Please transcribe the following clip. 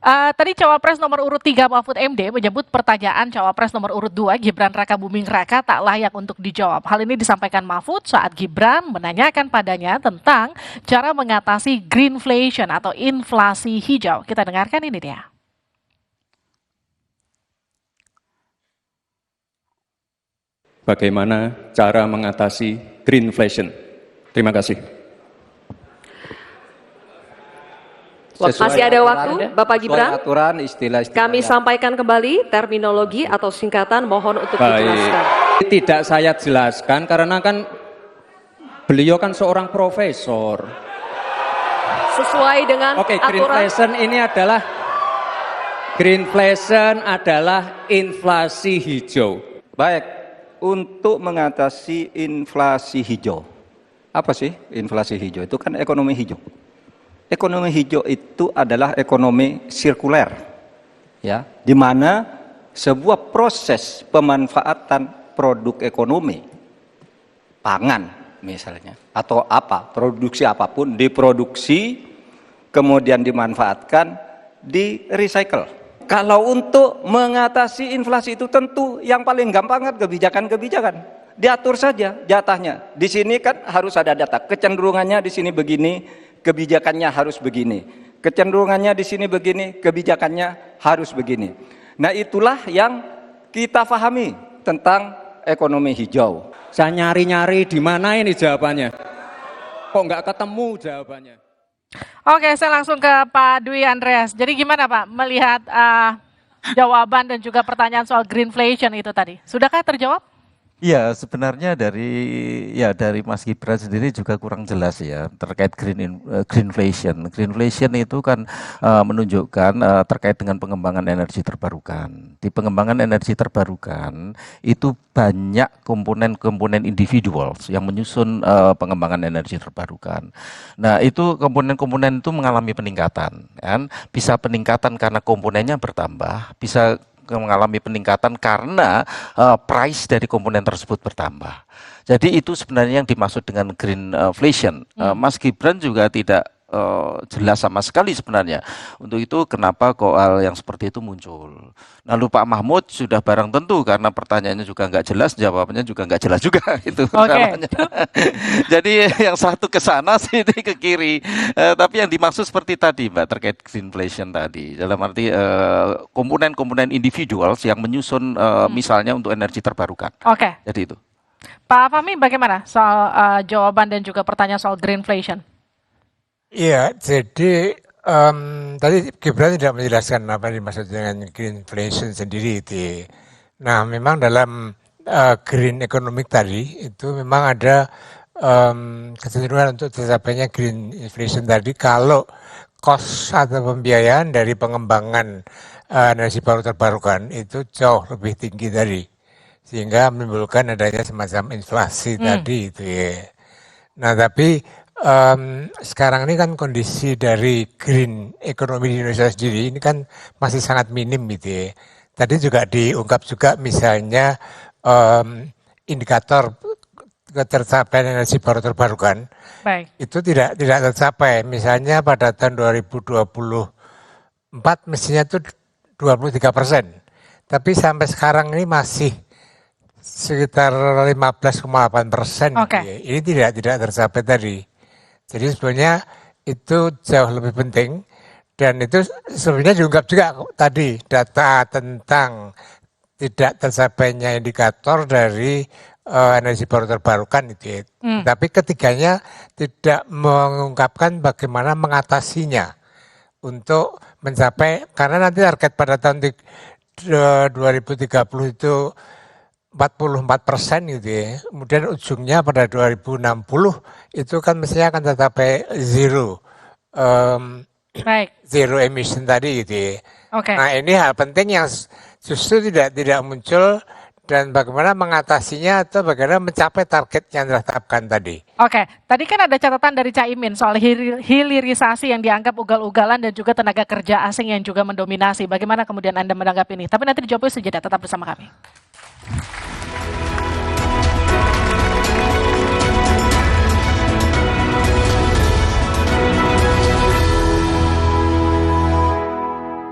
Tadi Cawapres nomor urut 3 Mahfud MD menyebut pertanyaan Cawapres nomor urut 2 Gibran Rakabuming Raka tak layak untuk dijawab. Hal ini disampaikan Mahfud saat Gibran menanyakan padanya tentang cara mengatasi greenflation atau inflasi hijau. Kita dengarkan ini dia. Bagaimana cara mengatasi greenflation? Terima kasih. Masih ada waktu, Bapak Gibran. Aturan, istilah Kami sampaikan kembali terminologi atau singkatan, mohon untuk dijelaskan. Tidak saya jelaskan karena kan beliau kan seorang profesor. Sesuai dengan aturan. Greenflation adalah inflasi hijau. Baik, untuk mengatasi inflasi hijau. Apa sih inflasi hijau? Itu kan ekonomi hijau. Ekonomi hijau itu adalah ekonomi sirkuler, ya, di mana sebuah proses pemanfaatan produk ekonomi, pangan misalnya, atau produksi apapun diproduksi, kemudian dimanfaatkan, di recycle. Kalau untuk mengatasi inflasi itu tentu yang paling gampang kan kebijakan-kebijakan. Diatur saja jatahnya. Di sini kan harus ada data, kecenderungannya di sini begini, kebijakannya harus begini. Kecenderungannya di sini begini, kebijakannya harus begini. Nah, itulah yang kita pahami tentang ekonomi hijau. Saya nyari-nyari di mana ini jawabannya. Kok nggak ketemu jawabannya? Oke, saya langsung ke Pak Dwi Andreas. Jadi gimana Pak melihat jawaban dan juga pertanyaan soal greenflation itu tadi? Sudahkah terjawab? Iya, sebenarnya dari Mas Gibran sendiri juga kurang jelas ya terkait greenflation. Greenflation itu kan menunjukkan terkait dengan pengembangan energi terbarukan. Di pengembangan energi terbarukan itu banyak komponen-komponen individual yang menyusun pengembangan energi terbarukan. Nah, itu komponen-komponen itu mengalami peningkatan, kan? Bisa peningkatan karena komponennya bertambah, bisa mengalami peningkatan karena price dari komponen tersebut bertambah. Jadi itu sebenarnya yang dimaksud dengan greenflation. Mas Gibran juga tidak jelas sama sekali sebenarnya. Untuk itu kenapa kok hal yang seperti itu muncul. Lalu Pak Mahfud sudah barang tentu karena pertanyaannya juga nggak jelas, jawabannya juga nggak jelas juga itu. Jadi yang satu ke sana, sini ke kiri. Tapi yang dimaksud seperti tadi Mbak terkait greenflation tadi. Dalam arti komponen-komponen individual yang menyusun misalnya untuk energi terbarukan. Jadi itu. Pak Fahmi bagaimana soal jawaban dan juga pertanyaan soal greenflation? Iya, jadi tadi Gibran tidak menjelaskan apa yang dimaksud dengan greenflation sendiri itu. Nah, memang dalam green economic tadi itu memang ada kecenderungan untuk tercapainya green inflation tadi kalau cost atau pembiayaan dari pengembangan energi baru terbarukan itu jauh lebih tinggi tadi, sehingga menimbulkan adanya semacam inflasi tadi itu ya. Nah, tapi sekarang ini kan kondisi dari green economy di Indonesia sendiri ini kan masih sangat minim gitu ya. Tadi juga diungkap juga misalnya indikator ketercapaian energi baru terbarukan. Baik. Itu tidak tercapai. Misalnya pada tahun 2024 mestinya itu 23%. Tapi sampai sekarang ini masih sekitar 15,8%. Gitu ya. Ini tidak tercapai tadi. Jadi sebenarnya itu jauh lebih penting dan itu sebenarnya diungkap juga tadi data tentang tidak tercapainya indikator dari energi baru terbarukan itu ya. Tapi ketiganya tidak mengungkapkan bagaimana mengatasinya untuk mencapai, karena nanti target pada tahun 2030 itu 44% gitu ya. Kemudian ujungnya pada 2060 itu kan mestinya akan tercapai zero emission tadi gitu ya. Nah, ini hal penting yang justru tidak muncul dan bagaimana mengatasinya atau bagaimana mencapai target yang ditetapkan tadi. Tadi kan ada catatan dari Caimin soal hilirisasi yang dianggap ugal-ugalan dan juga tenaga kerja asing yang juga mendominasi. Bagaimana kemudian Anda menanggapi ini? Tapi nanti dijawabnya sejenak, tetap bersama kami.